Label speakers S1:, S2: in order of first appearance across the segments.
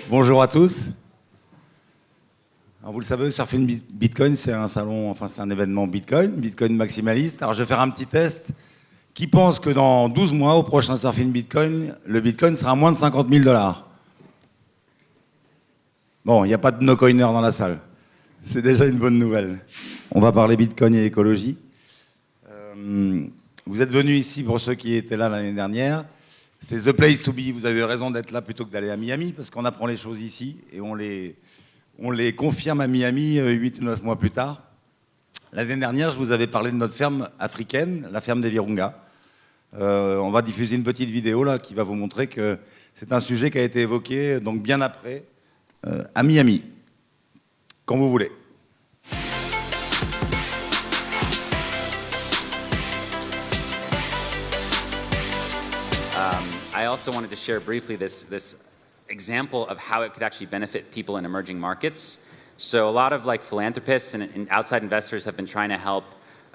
S1: Bonjour à tous. Alors vous le savez, Surfing Bitcoin, c'est un salon, enfin c'est un événement Bitcoin maximaliste. Alors je vais faire un petit test. Qui pense que dans 12 mois, au prochain Surfing Bitcoin, le Bitcoin sera à moins de 50 000 $? Bon, il n'y a pas de no-coiner dans la salle. C'est déjà une bonne nouvelle. On va parler Bitcoin et écologie. Vous êtes venus ici, pour ceux qui étaient là l'année dernière. C'est the place to be. Vous avez raison d'être là plutôt que d'aller à Miami, parce qu'on apprend les choses ici et on les confirme à Miami 8 ou 9 mois plus tard. L'année dernière, je vous avais parlé de notre ferme africaine, la ferme des Virunga. On va diffuser une petite vidéo là qui va vous montrer que c'est un sujet qui a été évoqué donc bien après à Miami, quand vous voulez.
S2: I also wanted to share briefly this example of how it could actually benefit people in emerging markets. So a lot of philanthropists and outside investors have been trying to help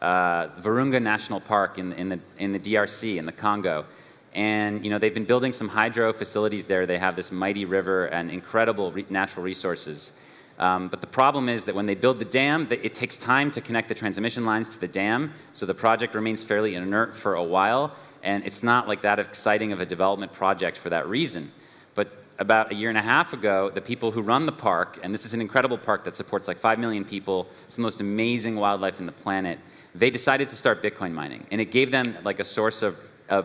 S2: Virunga National Park in the DRC, in the Congo. And they've been building some hydro facilities there. They have this mighty river and incredible natural resources. But the problem is that when they build the dam, it takes time to connect the transmission lines to the dam, so the project remains fairly inert for a while, and it's not that exciting of a development project for that reason. But about a year and a half ago, the people who run the park, and this is an incredible park that supports 5 million people, it's the most amazing wildlife in the planet, they decided to start Bitcoin mining. And it gave them a source of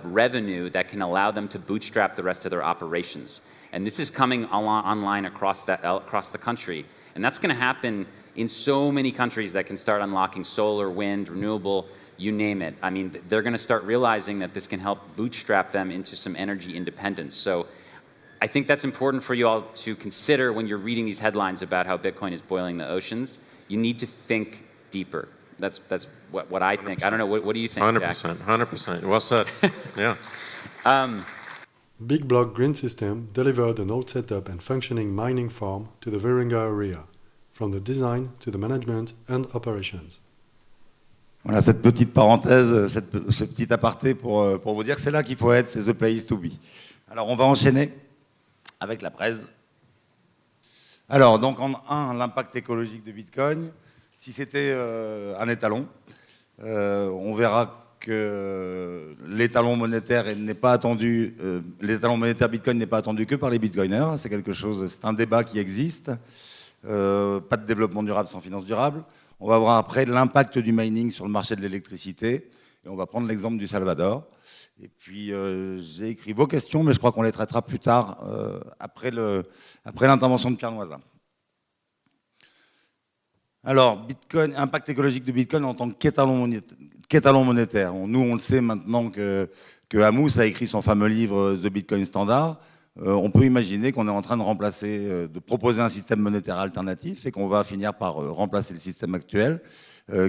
S2: revenue that can allow them to bootstrap the rest of their operations. And this is coming online across the country. And that's going to happen in so many countries that can start unlocking solar, wind, renewable, you name it. I mean, they're going to start realizing that this can help bootstrap them into some energy independence. So I think that's important for you all to consider when you're reading these headlines about how Bitcoin is boiling the oceans. You need to think deeper. That's what I think. 100%. I don't know, what do you think,
S3: 100%,
S2: Jack?
S3: 100%. Well said. Yeah.
S4: Big Block Green System delivered an old setup and functioning mining farm to the Virunga area, from the design to the management and operations.
S1: Voilà cette petite parenthèse, ce petit aparté pour vous dire que c'est là qu'il faut être, c'est the place to be. Alors on va enchaîner avec la presse. Alors donc en 1, l'impact écologique de Bitcoin. Si c'était un étalon, on verra que l'étalon monétaire n'est pas attendu, l'étalon monétaire Bitcoin n'est pas attendu que par les bitcoiners. C'est quelque chose, c'est un débat qui existe. Pas de développement durable sans finance durable. On va voir après l'impact du mining sur le marché de l'électricité. Et on va prendre l'exemple du Salvador. Et puis j'ai écrit vos questions, mais je crois qu'on les traitera plus tard, après l'intervention de Pierre Noisa. Alors, Bitcoin, impact écologique de Bitcoin en tant qu'étalon monétaire. Nous, on le sait maintenant que Amos a écrit son fameux livre The Bitcoin Standard. On peut imaginer qu'on est en train de proposer un système monétaire alternatif et qu'on va finir par remplacer le système actuel,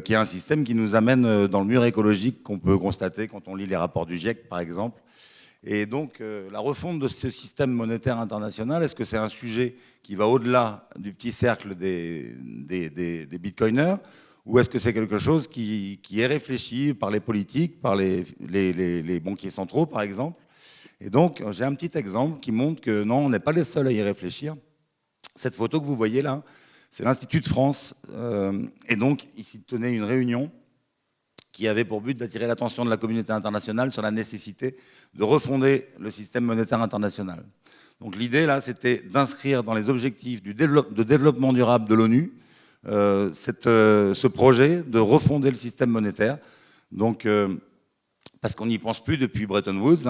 S1: qui est un système qui nous amène dans le mur écologique qu'on peut constater quand on lit les rapports du GIEC, par exemple. Et donc, la refonte de ce système monétaire international, est-ce que c'est un sujet qui va au-delà du petit cercle des bitcoiners, ou est-ce que c'est quelque chose qui est réfléchi par les politiques, par les banquiers centraux, par exemple? Et donc, j'ai un petit exemple qui montre que non, on n'est pas les seuls à y réfléchir. Cette photo que vous voyez là, c'est l'Institut de France. Et donc, ici tenait une réunion qui avait pour but d'attirer l'attention de la communauté internationale sur la nécessité de refonder le système monétaire international. Donc l'idée, là, c'était d'inscrire dans les objectifs de développement durable de l'ONU ce projet de refonder le système monétaire. Donc, parce qu'on n'y pense plus depuis Bretton Woods.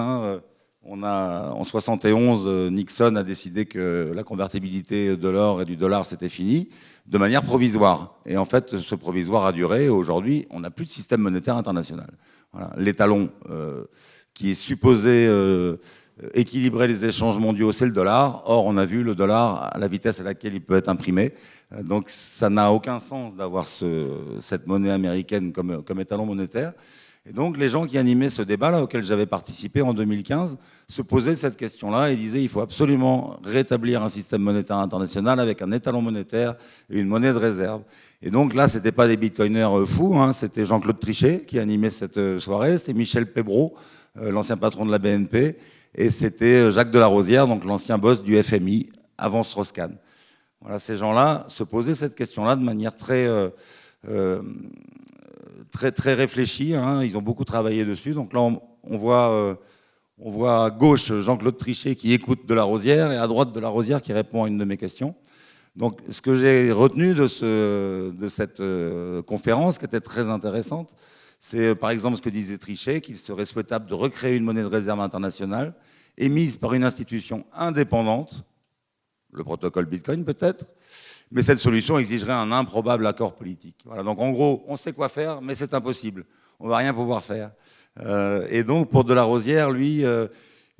S1: En 71, Nixon a décidé que la convertibilité de l'or et du dollar, c'était fini, de manière provisoire. Et en fait, ce provisoire a duré. Et aujourd'hui, on n'a plus de système monétaire international. Voilà. L'étalon qui est supposé équilibrer les échanges mondiaux, c'est le dollar. Or, on a vu le dollar à la vitesse à laquelle il peut être imprimé. Donc, ça n'a aucun sens d'avoir cette monnaie américaine comme étalon monétaire. Et donc, les gens qui animaient ce débat-là, auquel j'avais participé en 2015, se posaient cette question-là et disaient il faut absolument rétablir un système monétaire international avec un étalon monétaire et une monnaie de réserve. Et donc là, c'était pas des bitcoiners fous, c'était Jean-Claude Trichet qui animait cette soirée, c'était Michel Pébreau, l'ancien patron de la BNP, et c'était Jacques Delarosière, donc l'ancien boss du FMI avant Strauss-Kahn. Voilà, ces gens-là se posaient cette question-là de manière très réfléchie, hein. Ils ont beaucoup travaillé dessus. Donc là, on voit à gauche Jean-Claude Trichet qui écoute Delarosière et à droite Delarosière qui répond à une de mes questions. Donc ce que j'ai retenu de cette conférence, qui était très intéressante, c'est par exemple ce que disait Trichet, qu'il serait souhaitable de recréer une monnaie de réserve internationale émise par une institution indépendante, le protocole Bitcoin peut-être, mais cette solution exigerait un improbable accord politique. Voilà, donc en gros, on sait quoi faire, mais c'est impossible. On ne va rien pouvoir faire. Et donc pour Delarosière, lui,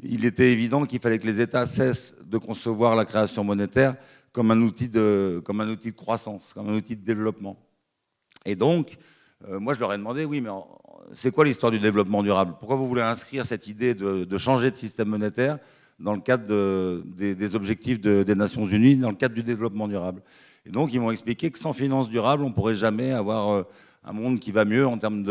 S1: il était évident qu'il fallait que les États cessent de concevoir la création monétaire comme un outil de croissance, comme un outil de développement. Et donc, moi je leur ai demandé, oui, mais c'est quoi l'histoire du développement durable? Pourquoi vous voulez inscrire cette idée de changer de système monétaire dans le cadre des objectifs des Nations Unies, dans le cadre du développement durable? Et donc, ils m'ont expliqué que sans finance durable, on ne pourrait jamais avoir un monde qui va mieux en termes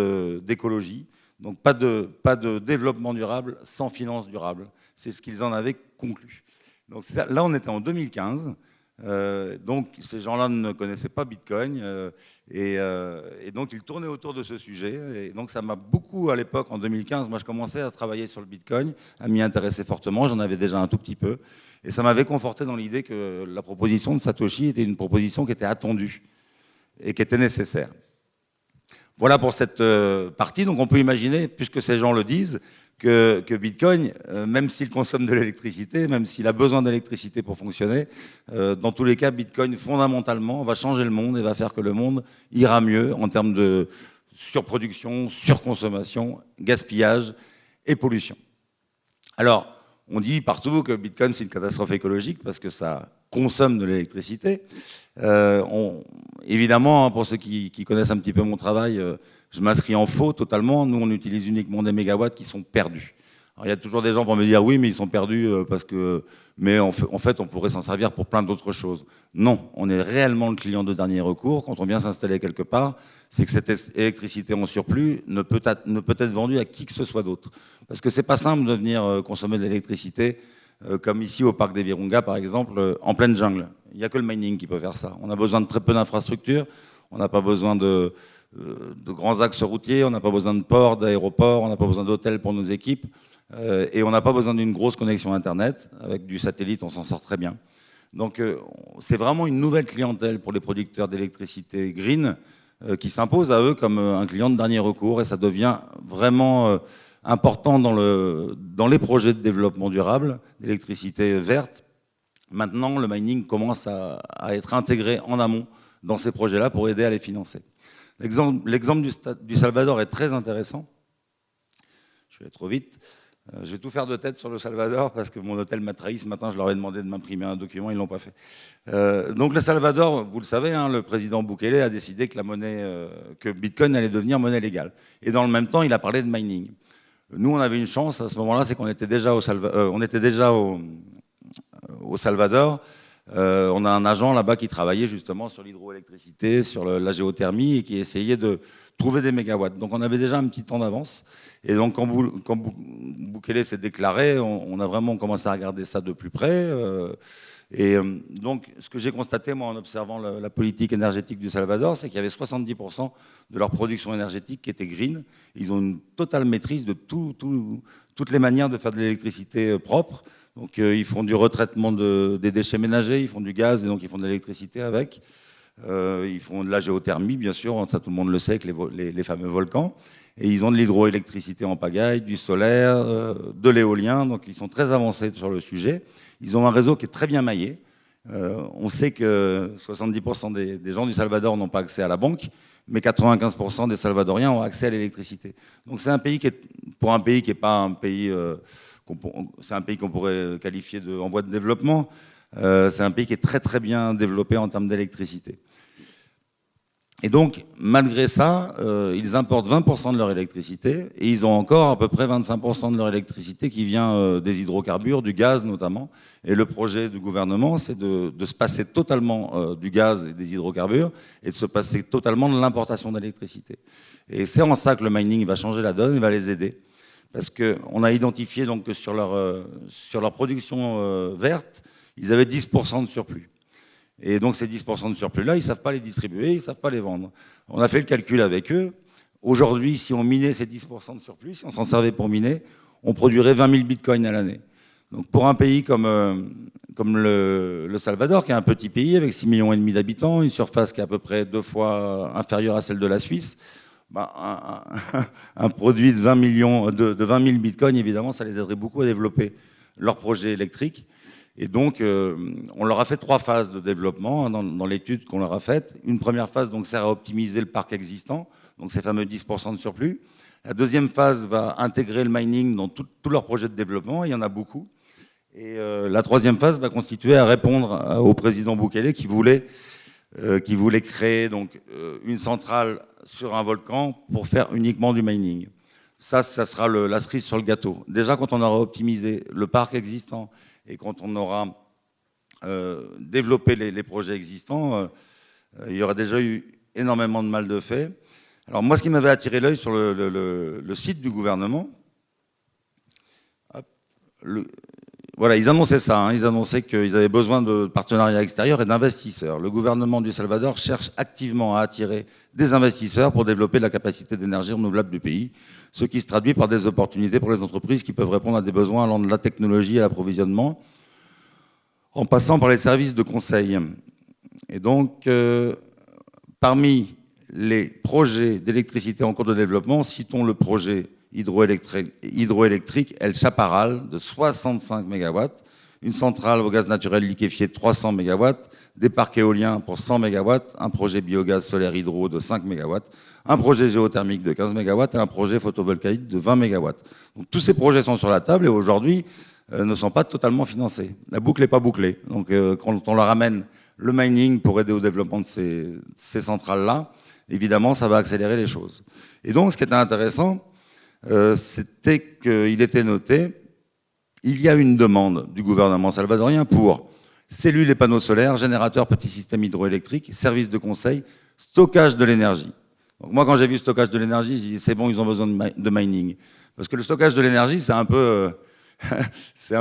S1: d'écologie. Donc, pas de développement durable sans finance durable. C'est ce qu'ils en avaient conclu. Donc, là, on était en 2015. Donc, ces gens-là ne connaissaient pas Bitcoin. Et donc, ils tournaient autour de ce sujet. Et donc, ça m'a beaucoup, à l'époque, en 2015, moi, je commençais à travailler sur le Bitcoin, à m'y intéresser fortement. J'en avais déjà un tout petit peu. Et ça m'avait conforté dans l'idée que la proposition de Satoshi était une proposition qui était attendue et qui était nécessaire. Voilà pour cette partie. Donc, on peut imaginer, puisque ces gens le disent, que Bitcoin, même s'il consomme de l'électricité, même s'il a besoin d'électricité pour fonctionner, dans tous les cas, Bitcoin, fondamentalement, va changer le monde et va faire que le monde ira mieux en termes de surproduction, surconsommation, gaspillage et pollution. Alors, on dit partout que Bitcoin, c'est une catastrophe écologique parce que ça consomme de l'électricité. Évidemment, hein, pour ceux qui connaissent un petit peu mon travail, je m'inscris en faux totalement. Nous, on utilise uniquement des mégawatts qui sont perdus. Alors, il y a toujours des gens pour me dire oui, mais ils sont perdus parce que. Mais en fait, on pourrait s'en servir pour plein d'autres choses. Non, on est réellement le client de dernier recours. Quand on vient s'installer quelque part, c'est que cette électricité en surplus ne peut être vendue à qui que ce soit d'autre. Parce que c'est pas simple de venir consommer de l'électricité comme ici au parc des Virunga, par exemple, en pleine jungle. Il n'y a que le mining qui peut faire ça. On a besoin de très peu d'infrastructures. On n'a pas besoin de grands axes routiers, on n'a pas besoin de ports, d'aéroports, on n'a pas besoin d'hôtels pour nos équipes, et on n'a pas besoin d'une grosse connexion Internet. Avec du satellite, on s'en sort très bien. Donc c'est vraiment une nouvelle clientèle pour les producteurs d'électricité green qui s'impose à eux comme un client de dernier recours, et ça devient vraiment important dans les projets de développement durable, d'électricité verte. Maintenant, le mining commence à être intégré en amont dans ces projets-là pour aider à les financer. L'exemple du Salvador est très intéressant. Je vais trop vite. Je vais tout faire de tête sur le Salvador parce que mon hôtel m'a trahi ce matin. Je leur ai demandé de m'imprimer un document, ils ne l'ont pas fait. Donc le Salvador, vous le savez, hein, le président Bukele a décidé que que Bitcoin allait devenir monnaie légale. Et dans le même temps, il a parlé de mining. Nous, on avait une chance à ce moment-là, c'est qu'on était déjà au Salvador. On a un agent là-bas qui travaillait justement sur l'hydroélectricité, sur la géothermie et qui essayait de trouver des mégawatts. Donc on avait déjà un petit temps d'avance. Et donc quand Bukele s'est déclaré, on a vraiment commencé à regarder ça de plus près. Donc ce que j'ai constaté moi en observant la politique énergétique du Salvador, c'est qu'il y avait 70% de leur production énergétique qui était green. Ils ont une totale maîtrise de toutes les manières de faire de l'électricité propre. Donc ils font du retraitement des déchets ménagers, ils font du gaz et donc ils font de l'électricité avec. Ils font de la géothermie, bien sûr, ça tout le monde le sait, avec les fameux volcans. Et ils ont de l'hydroélectricité en pagaille, du solaire, de l'éolien, donc ils sont très avancés sur le sujet. Ils ont un réseau qui est très bien maillé. On sait que 70% des gens du Salvador n'ont pas accès à la banque, mais 95% des Salvadoriens ont accès à l'électricité. Donc c'est un pays pour un pays qui n'est pas un pays... c'est un pays qu'on pourrait qualifier en voie de développement. C'est un pays qui est très très bien développé en termes d'électricité. Et donc, malgré ça, ils importent 20% de leur électricité et ils ont encore à peu près 25% de leur électricité qui vient des hydrocarbures, du gaz notamment. Et le projet du gouvernement, c'est de se passer totalement du gaz et des hydrocarbures et de se passer totalement de l'importation d'électricité. Et c'est en ça que le mining va changer la donne, il va les aider. Parce qu'on a identifié donc que sur leur production verte, ils avaient 10% de surplus. Et donc ces 10% de surplus-là, ils ne savent pas les distribuer, ils ne savent pas les vendre. On a fait le calcul avec eux. Aujourd'hui, si on minait ces 10% de surplus, si on s'en servait pour miner, on produirait 20 000 bitcoins à l'année. Donc pour un pays comme le Salvador, qui est un petit pays avec 6,5 millions d'habitants, une surface qui est à peu près 2 fois inférieure à celle de la Suisse, un produit de 20 000 bitcoins, évidemment, ça les aiderait beaucoup à développer leur projet électrique. Et donc, on leur a fait 3 phases de développement dans l'étude qu'on leur a faite. Une première phase donc, sert à optimiser le parc existant, donc ces fameux 10% de surplus. La deuxième phase va intégrer le mining dans tous leurs projets de développement, il y en a beaucoup. Et la troisième phase va constituer à répondre au président Bukele qui voulait créer donc, une centrale sur un volcan pour faire uniquement du mining. Ça sera la cerise sur le gâteau. Déjà, quand on aura optimisé le parc existant et quand on aura développé les projets existants, il y aura déjà eu énormément de mal de fait. Alors moi, ce qui m'avait attiré l'œil sur le site du gouvernement, voilà, ils annonçaient ça, hein, ils annonçaient qu'ils avaient besoin de partenariats extérieurs et d'investisseurs. Le gouvernement du Salvador cherche activement à attirer des investisseurs pour développer la capacité d'énergie renouvelable du pays, ce qui se traduit par des opportunités pour les entreprises qui peuvent répondre à des besoins allant de la technologie à l'approvisionnement, en passant par les services de conseil. Et donc, parmi les projets d'électricité en cours de développement, citons le projet hydroélectrique El Chaparral de 65 MW, une centrale au gaz naturel liquéfié de 300 MW, des parcs éoliens pour 100 MW, un projet biogaz solaire hydro de 5 MW, un projet géothermique de 15 MW et un projet photovoltaïque de 20 MW. Donc, tous ces projets sont sur la table et aujourd'hui ne sont pas totalement financés. La boucle n'est pas bouclée. Donc quand on leur amène le mining pour aider au développement de ces centrales-là, évidemment, ça va accélérer les choses. Et donc, ce qui était intéressant, c'était qu'il était noté, il y a une demande du gouvernement salvadorien pour cellules et panneaux solaires, générateurs, petits systèmes hydroélectriques, services de conseil, stockage de l'énergie. Donc moi, quand j'ai vu stockage de l'énergie, j'ai dit c'est bon, ils ont besoin de mining. Parce que le stockage de l'énergie, c'est un peu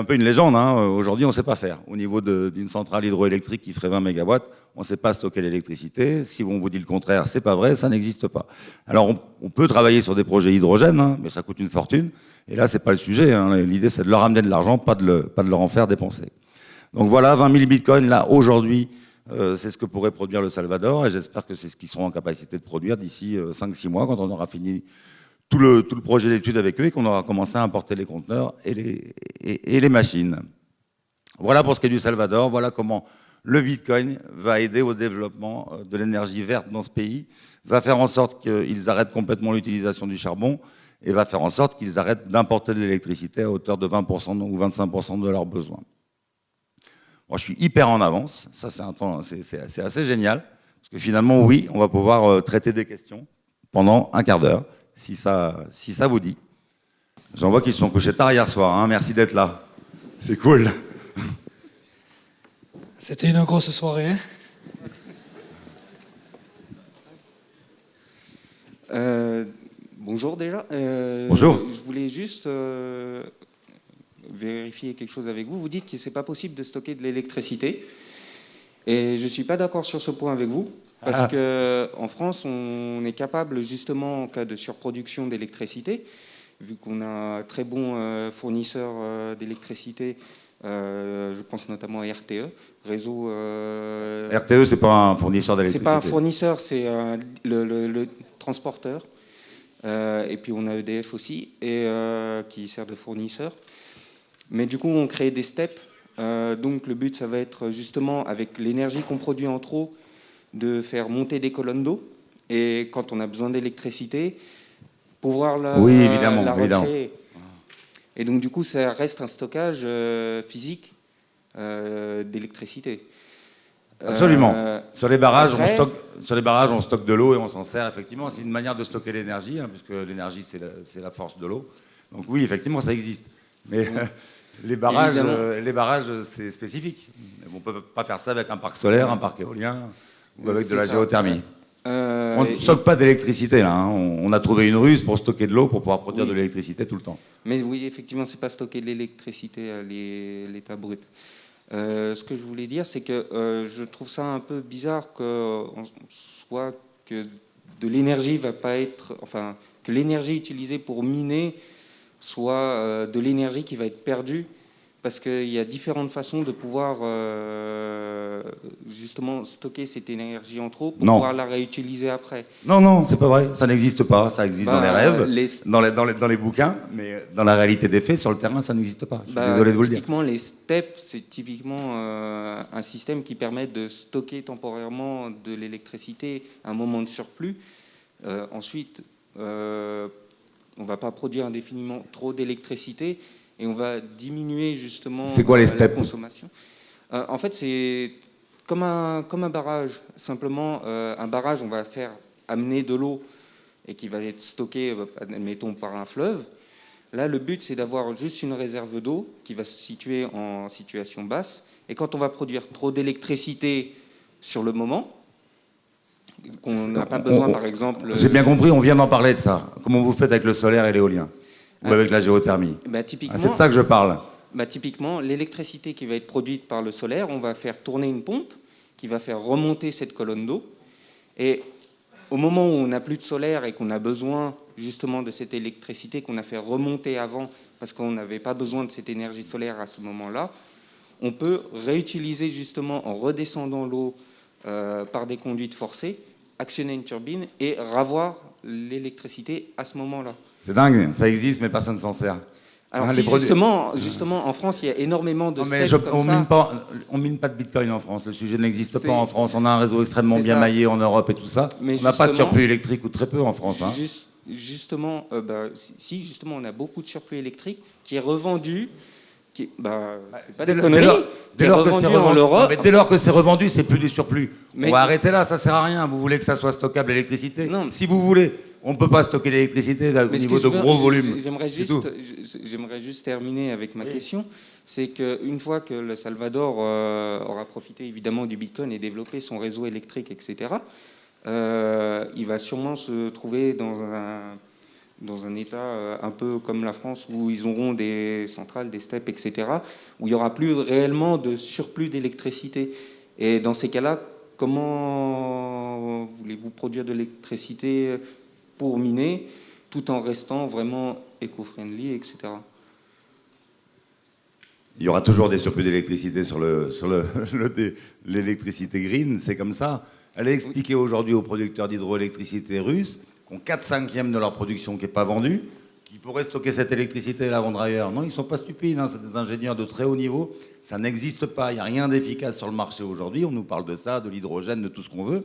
S1: une légende. Hein. Aujourd'hui, on ne sait pas faire. Au niveau d'une centrale hydroélectrique qui ferait 20 MW, on ne sait pas stocker l'électricité. Si on vous dit le contraire, c'est pas vrai, ça n'existe pas. Alors, on peut travailler sur des projets hydrogène, hein, mais ça coûte une fortune. Et là, c'est pas le sujet. Hein. L'idée, c'est de leur amener de l'argent, pas de leur en faire dépenser. Donc voilà, 20 000 bitcoins, là, aujourd'hui, c'est ce que pourrait produire le Salvador. Et j'espère que c'est ce qu'ils seront en capacité de produire d'ici 5-6 mois, quand on aura fini tout le projet d'étude avec eux et qu'on aura commencé à importer les conteneurs et les machines. Voilà pour ce qui est du Salvador. Voilà comment le Bitcoin va aider au développement de l'énergie verte dans ce pays, va faire en sorte qu'ils arrêtent complètement l'utilisation du charbon et va faire en sorte qu'ils arrêtent d'importer de l'électricité à hauteur de 20% ou 25% de leurs besoins. Moi, je suis hyper en avance. Ça, c'est assez génial. Parce que finalement, oui, on va pouvoir traiter des questions pendant un quart d'heure. Si ça vous dit. J'en vois qu'ils se sont couchés tard hier soir. Hein. Merci d'être là. C'est cool.
S5: C'était une grosse soirée.
S6: Bonjour déjà.
S1: Bonjour.
S6: Je voulais juste vérifier quelque chose avec vous. Vous dites que c'est pas possible de stocker de l'électricité. Et je suis pas d'accord sur ce point avec vous. Parce qu'en France, on est capable, justement, en cas de surproduction d'électricité, vu qu'on a un très bon fournisseur d'électricité, je pense notamment à RTE, réseau...
S1: RTE, c'est pas un fournisseur d'électricité.
S6: C'est pas un fournisseur, c'est le transporteur. Et puis on a EDF aussi, qui sert de fournisseur. Mais du coup, on crée des steps. Donc le but, ça va être justement, avec l'énergie qu'on produit en trop, de faire monter des colonnes d'eau et quand on a besoin d'électricité, pouvoir la recréer. Et donc du coup, ça reste un stockage physique d'électricité.
S1: Absolument. Sur les barrages, on stocke de l'eau et on s'en sert effectivement. C'est une manière de stocker l'énergie, hein, puisque l'énergie, c'est la force de l'eau. Donc oui, effectivement, ça existe. Mais les barrages, c'est spécifique. On ne peut pas faire ça avec un parc solaire, un parc éolien ou avec de la géothermie. On ne stocke pas d'électricité là. Hein. On a trouvé une ruse pour stocker de l'eau pour pouvoir produire de l'électricité tout le temps.
S6: Mais oui, effectivement, c'est pas stocker de l'électricité à l'état brut. Ce que je voulais dire, c'est que je trouve ça un peu bizarre soit que de l'énergie va pas être, enfin, que l'énergie utilisée pour miner soit de l'énergie qui va être perdue, parce qu'il y a différentes façons de pouvoir justement stocker cette énergie en trop pour
S1: Non.
S6: pouvoir la réutiliser après.
S1: Non, non, c'est pas vrai. Ça n'existe pas. Ça existe dans les rêves,
S6: les-
S1: dans les bouquins, mais dans la réalité des faits, sur le terrain, ça n'existe pas. Je suis désolé de vous le dire.
S6: Typiquement, les steppes, c'est typiquement un système qui permet de stocker temporairement de l'électricité à un moment de surplus. Ensuite, on ne va pas produire indéfiniment trop d'électricité et on va diminuer justement
S1: C'est quoi les
S6: la
S1: steppes?
S6: consommation. En fait, c'est comme un barrage. Simplement, un barrage, on va faire amener de l'eau et qui va être stocké, admettons, par un fleuve. Là, le but, c'est d'avoir juste une réserve d'eau qui va se situer en situation basse. Et quand on va produire trop d'électricité sur le moment, qu'on n'a pas besoin, par exemple...
S1: J'ai bien compris, on vient d'en parler de ça. Comment vous faites avec le solaire et l'éolien? Ou avec la géothermie?
S6: Typiquement,
S1: C'est de ça que je parle.
S6: Typiquement, l'électricité qui va être produite par le solaire, on va faire tourner une pompe qui va faire remonter cette colonne d'eau. Et au moment où on n'a plus de solaire et qu'on a besoin justement de cette électricité qu'on a fait remonter avant parce qu'on n'avait pas besoin de cette énergie solaire à ce moment-là, on peut réutiliser justement en redescendant l'eau par des conduites forcées, actionner une turbine et ravoir l'électricité à ce moment-là.
S1: C'est dingue, ça existe, mais personne ne s'en sert.
S6: Alors
S1: Hein,
S6: si,
S1: les produits-
S6: justement, en France, il y a énormément de
S1: Non, mais
S6: steps comme ça.
S1: on mine pas de bitcoin en France. Le sujet n'existe
S6: C'est-
S1: pas en France. On a un réseau extrêmement
S6: c'est
S1: bien
S6: ça.
S1: maillé en Europe et tout ça.
S6: Mais
S1: On n'a pas de
S6: justement-
S1: surplus électrique ou très peu en France. Hein.
S6: Justement, justement, on a beaucoup de surplus électrique qui est revendu, c'est pas des conneries, qui est revendu en Europe.
S1: mais dès lors que c'est revendu, c'est plus du surplus.
S6: Mais-
S1: On va arrêter là, ça sert à rien. Vous voulez que ça soit stockable l'électricité?
S6: Non.
S1: Si vous voulez, on ne peut pas stocker l'électricité au
S6: Mais ce
S1: niveau
S6: que je
S1: de
S6: veux-
S1: gros volumes.
S6: J'aimerais
S1: C'est tout.
S6: juste terminer avec ma question. C'est qu'une fois que le Salvador aura profité évidemment du Bitcoin et développé son réseau électrique, etc., il va sûrement se trouver dans un état un peu comme la France, où ils auront des centrales, des steppes, etc., où il n'y aura plus réellement de surplus d'électricité. Et dans ces cas-là, comment voulez-vous produire de l'électricité pour miner, tout en restant vraiment éco-friendly, etc.
S1: Il y aura toujours des surplus d'électricité sur l'électricité green, c'est comme ça. Allez expliquer aujourd'hui aux producteurs d'hydroélectricité russes qui ont 4/5 de leur production qui n'est pas vendue, qui pourraient stocker cette électricité et la vendre ailleurs. Non, ils ne sont pas stupides, hein, c'est des ingénieurs de très haut niveau. Ça n'existe pas, il n'y a rien d'efficace sur le marché aujourd'hui. On nous parle de ça, de l'hydrogène, de tout ce qu'on veut.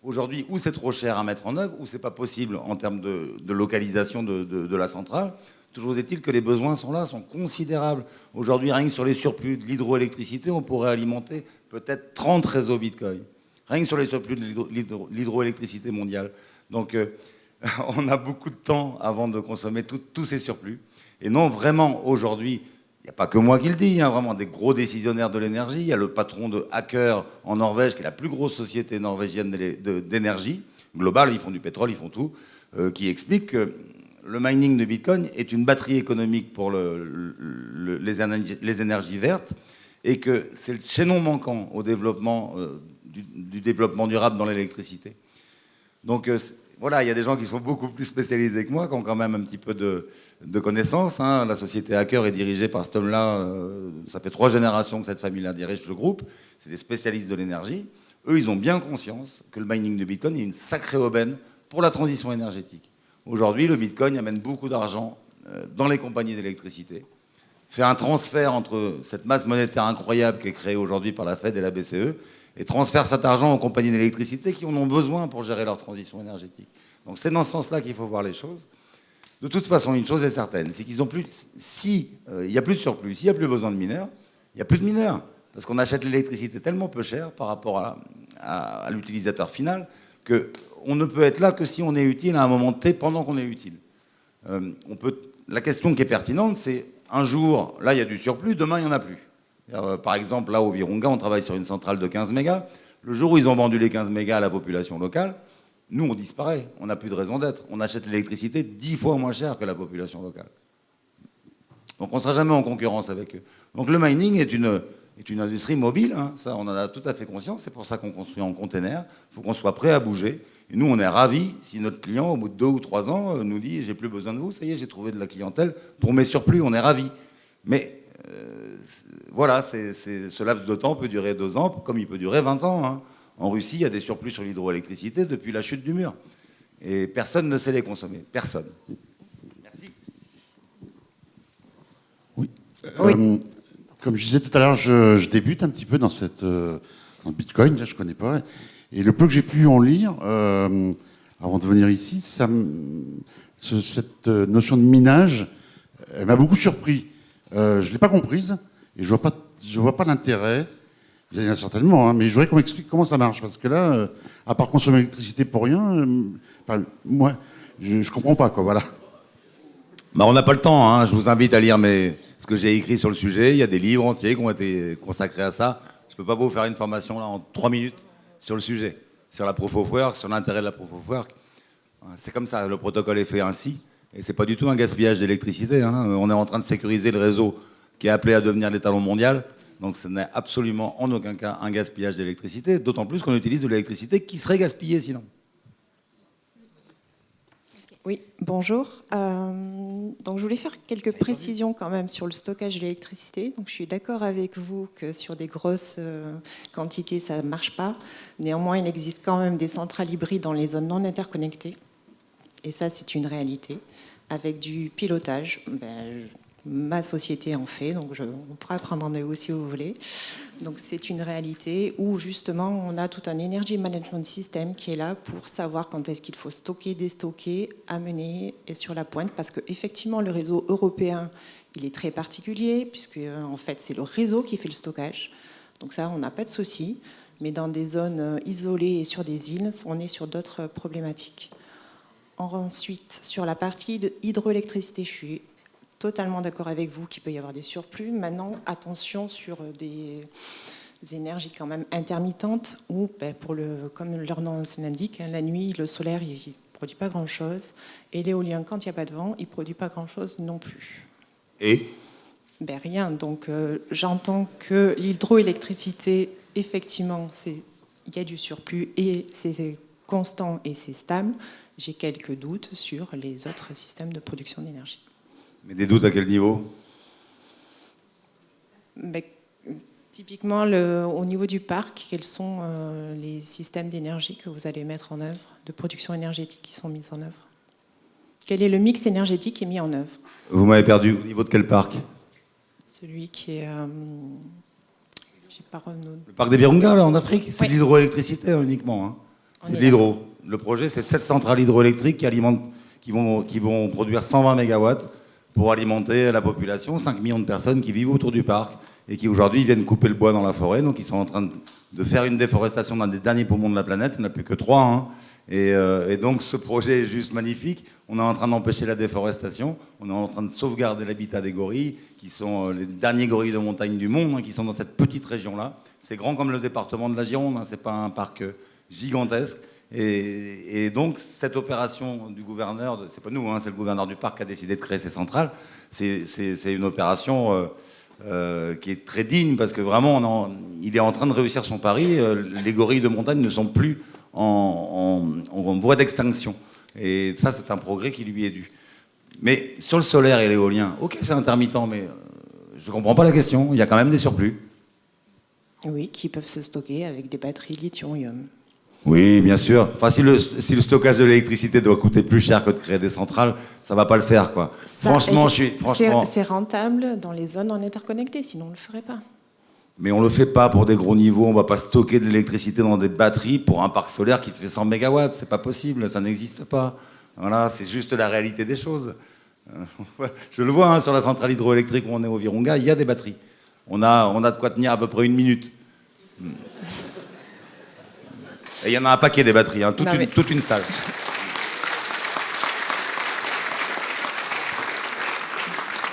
S1: Aujourd'hui, ou c'est trop cher à mettre en œuvre, ou c'est pas possible en termes de localisation de la centrale. Toujours est-il que les besoins sont là, sont considérables. Aujourd'hui, rien que sur les surplus de l'hydroélectricité, on pourrait alimenter peut-être 30 réseaux Bitcoin. Rien que sur les surplus de l'hydroélectricité mondiale. Donc, on a beaucoup de temps avant de consommer tous ces surplus. Et non, vraiment, aujourd'hui, il n'y a pas que moi qui le dis, il y a vraiment des gros décisionnaires de l'énergie. Il y a le patron de Hacker en Norvège, qui est la plus grosse société norvégienne d'énergie globale, ils font du pétrole, ils font tout, qui explique que le mining de Bitcoin est une batterie économique pour les énergies vertes et que c'est le chaînon manquant au développement du développement durable dans l'électricité. Donc voilà, il y a des gens qui sont beaucoup plus spécialisés que moi, qui ont quand même un petit peu de connaissances. Hein. La société Hacker est dirigée par cet homme-là. Ça fait 3 générations que cette famille-là dirige le groupe. C'est des spécialistes de l'énergie. Eux, ils ont bien conscience que le mining de Bitcoin est une sacrée aubaine pour la transition énergétique. Aujourd'hui, le Bitcoin amène beaucoup d'argent dans les compagnies d'électricité, fait un transfert entre cette masse monétaire incroyable qui est créée aujourd'hui par la Fed et la BCE, et transfère cet argent aux compagnies d'électricité qui en ont besoin pour gérer leur transition énergétique. Donc c'est dans ce sens-là qu'il faut voir les choses. De toute façon, une chose est certaine, c'est qu'ils ont plus. Si il n'y a plus de surplus, s'il n'y a plus besoin de mineurs, il n'y a plus de mineurs. Parce qu'on achète l'électricité tellement peu cher par rapport à l'utilisateur final qu'on ne peut être là que si on est utile à un moment T pendant qu'on est utile. La question qui est pertinente, c'est un jour, là il y a du surplus, demain il n'y en a plus. Par exemple, là au Virunga, on travaille sur une centrale de 15 mégas. Le jour où ils ont vendu les 15 mégas à la population locale, nous on disparaît, on n'a plus de raison d'être. On achète l'électricité 10 fois moins cher que la population locale. Donc on ne sera jamais en concurrence avec eux. Donc le mining est est une industrie mobile, hein. Ça, on en a tout à fait conscience. C'est pour ça qu'on construit en container. Il faut qu'on soit prêt à bouger. Et nous, on est ravis si notre client, au bout de 2 ou 3 ans, nous dit « j'ai plus besoin de vous, ça y est, j'ai trouvé de la clientèle pour mes surplus ». On est ravis. Mais voilà, ce laps de temps peut durer 2 ans, comme il peut durer 20 ans. Hein. En Russie, il y a des surplus sur l'hydroélectricité depuis la chute du mur. Et personne ne sait les consommer. Personne. Merci.
S5: Oui.
S7: Oui.
S5: Comme je disais tout à l'heure, je débute un petit peu dans le Bitcoin, là, je ne connais pas. Et le peu que j'ai pu en lire avant de venir ici, cette notion de minage, elle m'a beaucoup surpris. Je ne l'ai pas comprise et je ne vois pas l'intérêt. Il y en a certainement, hein, mais je voudrais qu'on m'explique comment ça marche. Parce que là, à part consommer l'électricité pour rien, moi, je ne comprends pas, quoi, voilà.
S1: Bah, on n'a pas le temps, hein. Je vous invite à lire ce que j'ai écrit sur le sujet. Il y a des livres entiers qui ont été consacrés à ça. Je ne peux pas vous faire une formation là, en 3 minutes sur le sujet, sur la proof of work, sur l'intérêt de la proof of work. C'est comme ça, le protocole est fait ainsi. Et ce n'est pas du tout un gaspillage d'électricité. Hein. On est en train de sécuriser le réseau qui est appelé à devenir l'étalon mondial. Donc ce n'est absolument en aucun cas un gaspillage d'électricité, d'autant plus qu'on utilise de l'électricité qui serait gaspillée sinon.
S7: Oui, bonjour. Donc je voulais faire quelques précisions quand même sur le stockage de l'électricité. Donc je suis d'accord avec vous que sur des grosses quantités, ça ne marche pas. Néanmoins, il existe quand même des centrales hybrides dans les zones non interconnectées. Et ça, c'est une réalité. Avec du pilotage, ma société en fait, donc on pourra prendre rendez-vous si vous voulez. Donc c'est une réalité où justement on a tout un energy management system qui est là pour savoir quand est-ce qu'il faut stocker, déstocker, amener et sur la pointe, parce qu'effectivement le réseau européen il est très particulier puisque en fait c'est le réseau qui fait le stockage. Donc ça on n'a pas de souci, mais dans des zones isolées et sur des îles on est sur d'autres problématiques. Ensuite sur la partie de hydroélectricité, je suis totalement d'accord avec vous qu'il peut y avoir des surplus. Maintenant, attention sur des énergies quand même intermittentes où, comme leur nom l'indique, la nuit, le solaire, il ne produit pas grand-chose. Et l'éolien, quand il n'y a pas de vent, il ne produit pas grand-chose non plus.
S1: Et
S7: Rien. Donc, j'entends que l'hydroélectricité, effectivement, il y a du surplus et c'est constant et c'est stable. J'ai quelques doutes sur les autres systèmes de production d'énergie.
S1: Mais des doutes à quel niveau?
S7: Typiquement, au niveau du parc, quels sont les systèmes d'énergie que vous allez mettre en œuvre, de production énergétique qui sont mis en œuvre? Quel est le mix énergétique qui est mis en œuvre?
S1: Vous m'avez perdu. Au niveau de quel parc?
S7: Celui qui est... j'ai pas
S1: Le parc des Virunga, là, en Afrique. C'est
S7: Oui.
S1: de l'hydroélectricité uniquement. Hein. C'est de l'hydro. Le projet, c'est 7 centrales hydroélectriques qui vont produire 120 mégawatts pour alimenter la population, 5 millions de personnes qui vivent autour du parc et qui aujourd'hui viennent couper le bois dans la forêt. Donc ils sont en train de faire une déforestation d'un des derniers poumons de la planète. Il n'y en a plus que 3. Hein. Et donc ce projet est juste magnifique. On est en train d'empêcher la déforestation. On est en train de sauvegarder l'habitat des gorilles, qui sont les derniers gorilles de montagne du monde, hein, qui sont dans cette petite région-là. C'est grand comme le département de la Gironde. Hein. Ce n'est pas un parc gigantesque. Et donc, cette opération du gouverneur, c'est pas nous, hein, c'est le gouverneur du parc qui a décidé de créer ces centrales. C'est une opération qui est très digne parce que vraiment, il est en train de réussir son pari. Les gorilles de montagne ne sont plus en voie d'extinction. Et ça, c'est un progrès qui lui est dû. Mais sur le solaire et l'éolien, ok, c'est intermittent, mais je ne comprends pas la question. Il y a quand même des surplus.
S7: Oui, qui peuvent se stocker avec des batteries lithium-ion.
S1: Oui, bien sûr. Enfin, si le stockage de l'électricité doit coûter plus cher que de créer des centrales, ça va pas le faire, quoi. Franchement.
S7: C'est rentable dans les zones non interconnectées, sinon on ne le ferait pas.
S1: Mais on le fait pas pour des gros niveaux. On va pas stocker de l'électricité dans des batteries pour un parc solaire qui fait 100 mégawatts. C'est pas possible, ça n'existe pas. Voilà, c'est juste la réalité des choses. Je le vois hein, sur la centrale hydroélectrique où on est au Virunga, il y a des batteries. On a de quoi tenir à peu près 1 minute. Et il y en a un paquet des batteries, hein, toute une salle.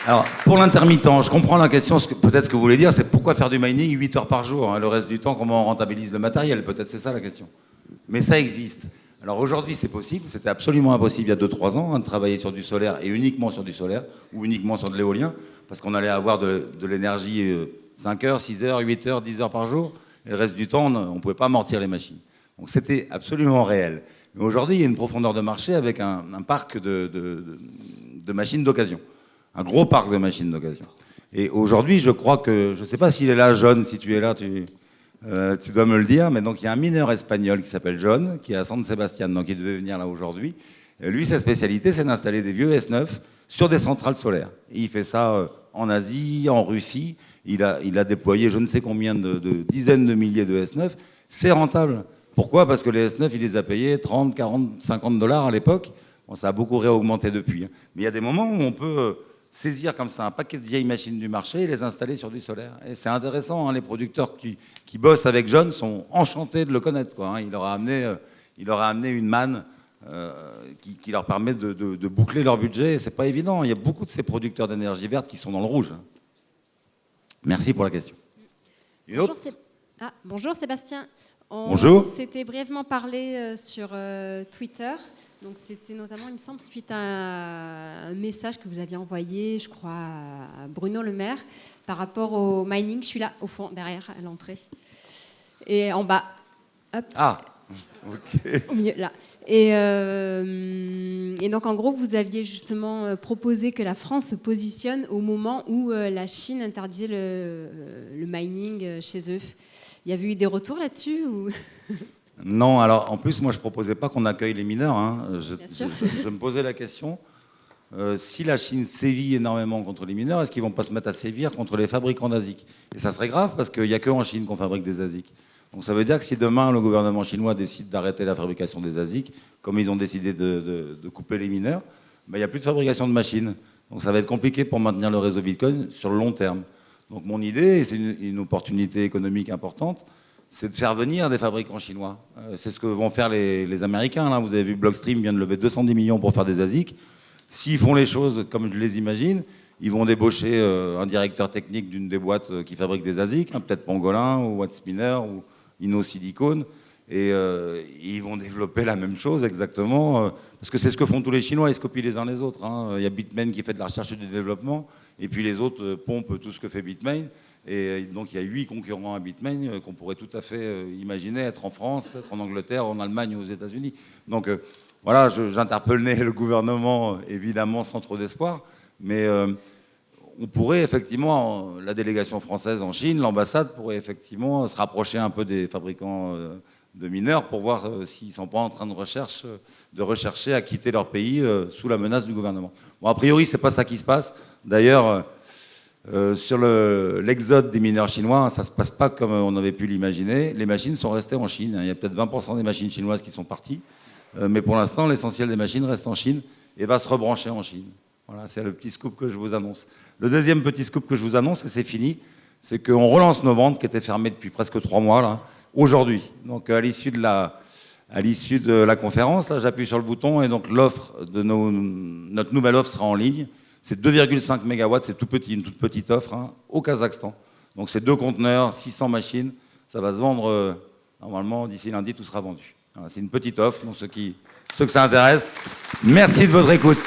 S1: Alors, pour l'intermittent, je comprends la question, peut-être ce que vous voulez dire, c'est pourquoi faire du mining 8 heures par jour, hein, le reste du temps, comment on rentabilise le matériel, peut-être c'est ça la question. Mais ça existe. Alors aujourd'hui, c'est possible, c'était absolument impossible il y a 2-3 ans, hein, de travailler sur du solaire, et uniquement sur du solaire, ou uniquement sur de l'éolien, parce qu'on allait avoir de l'énergie 5 heures, 6 heures, 8 heures, 10 heures par jour. Et le reste du temps, on ne pouvait pas amortir les machines. Donc c'était absolument réel. Mais aujourd'hui, il y a une profondeur de marché avec un parc de machines d'occasion. Un gros parc de machines d'occasion. Et aujourd'hui, je crois que, je ne sais pas s'il est là, John, si tu es là, tu dois me le dire, mais donc il y a un mineur espagnol qui s'appelle John, qui est à San Sebastián, donc il devait venir là aujourd'hui. Lui, sa spécialité, c'est d'installer des vieux S9 sur des centrales solaires. Et il fait ça en Asie, en Russie. Il a déployé je ne sais combien de dizaines de milliers de S9. C'est rentable. Pourquoi? Parce que les S9, il les a payés 30, 40, 50 dollars à l'époque. Bon, ça a beaucoup réaugmenté depuis. Mais il y a des moments où on peut saisir comme ça un paquet de vieilles machines du marché et les installer sur du solaire. Et c'est intéressant, hein, les producteurs qui bossent avec John sont enchantés de le connaître, quoi, hein. Il leur a amené une manne qui leur permet de boucler leur budget. C'est pas évident. Il y a beaucoup de ces producteurs d'énergie verte qui sont dans le rouge. Merci pour la question. Une autre?
S8: Bonjour Sébastien.
S1: Bonjour.
S8: On s'était brièvement parlé sur Twitter. Donc c'était notamment, il me semble, suite à un message que vous aviez envoyé, je crois, à Bruno Le Maire, par rapport au mining. Je suis là, au fond, derrière, à l'entrée. Et en bas. Hop.
S1: Ah, ok.
S8: Au milieu, là. Et donc, en gros, vous aviez justement proposé que la France se positionne au moment où la Chine interdisait le mining chez eux. Il y avait eu des retours là-dessus ou...
S1: Non, alors en plus, moi je ne proposais pas qu'on accueille les mineurs. Hein. Je me posais la question, si la Chine sévit énormément contre les mineurs, est-ce qu'ils ne vont pas se mettre à sévir contre les fabricants d'ASIC? Et ça serait grave parce qu'il n'y a que en Chine qu'on fabrique des ASIC. Donc ça veut dire que si demain le gouvernement chinois décide d'arrêter la fabrication des ASIC, comme ils ont décidé de couper les mineurs, ben, il n'y a plus de fabrication de machines. Donc ça va être compliqué pour maintenir le réseau Bitcoin sur le long terme. Donc mon idée, et c'est une opportunité économique importante, c'est de faire venir des fabricants chinois. C'est ce que vont faire les Américains. Là. Vous avez vu, Blockstream vient de lever 210 millions pour faire des ASIC. S'ils font les choses comme je les imagine, ils vont débaucher un directeur technique d'une des boîtes qui fabrique des ASIC, hein, peut-être Pangolin ou Wattspinner ou InnoSilicon, et ils vont développer la même chose exactement, parce que c'est ce que font tous les Chinois, ils se copient les uns les autres. Hein. Il y a Bitmain qui fait de la recherche et du développement, et puis les autres pompent tout ce que fait Bitmain. Et donc il y a 8 concurrents à Bitmain qu'on pourrait tout à fait imaginer être en France, être en Angleterre, en Allemagne ou aux États-Unis. Donc voilà, j'interpellais le gouvernement, évidemment sans trop d'espoir, mais on pourrait effectivement, la délégation française en Chine, l'ambassade pourrait effectivement se rapprocher un peu des fabricants de mineurs pour voir s'ils ne sont pas en train de rechercher à quitter leur pays sous la menace du gouvernement. Bon, a priori, ce n'est pas ça qui se passe. D'ailleurs, sur l'exode des mineurs chinois, ça ne se passe pas comme on avait pu l'imaginer. Les machines sont restées en Chine. Il y a peut-être 20% des machines chinoises qui sont parties. Mais pour l'instant, l'essentiel des machines reste en Chine et va se rebrancher en Chine. Voilà, c'est le petit scoop que je vous annonce. Le deuxième petit scoop que je vous annonce, et c'est fini, c'est qu'on relance nos ventes qui étaient fermées depuis presque 3 mois, là, aujourd'hui. Donc à l'issue de la conférence, là, j'appuie sur le bouton et donc l'offre de notre nouvelle offre sera en ligne. C'est 2,5 MW, c'est tout petit, une toute petite offre, hein, au Kazakhstan. Donc c'est 2 conteneurs, 600 machines. Ça va se vendre, normalement, d'ici lundi, tout sera vendu. Voilà, c'est une petite offre, donc ceux que ça intéresse, merci de votre écoute.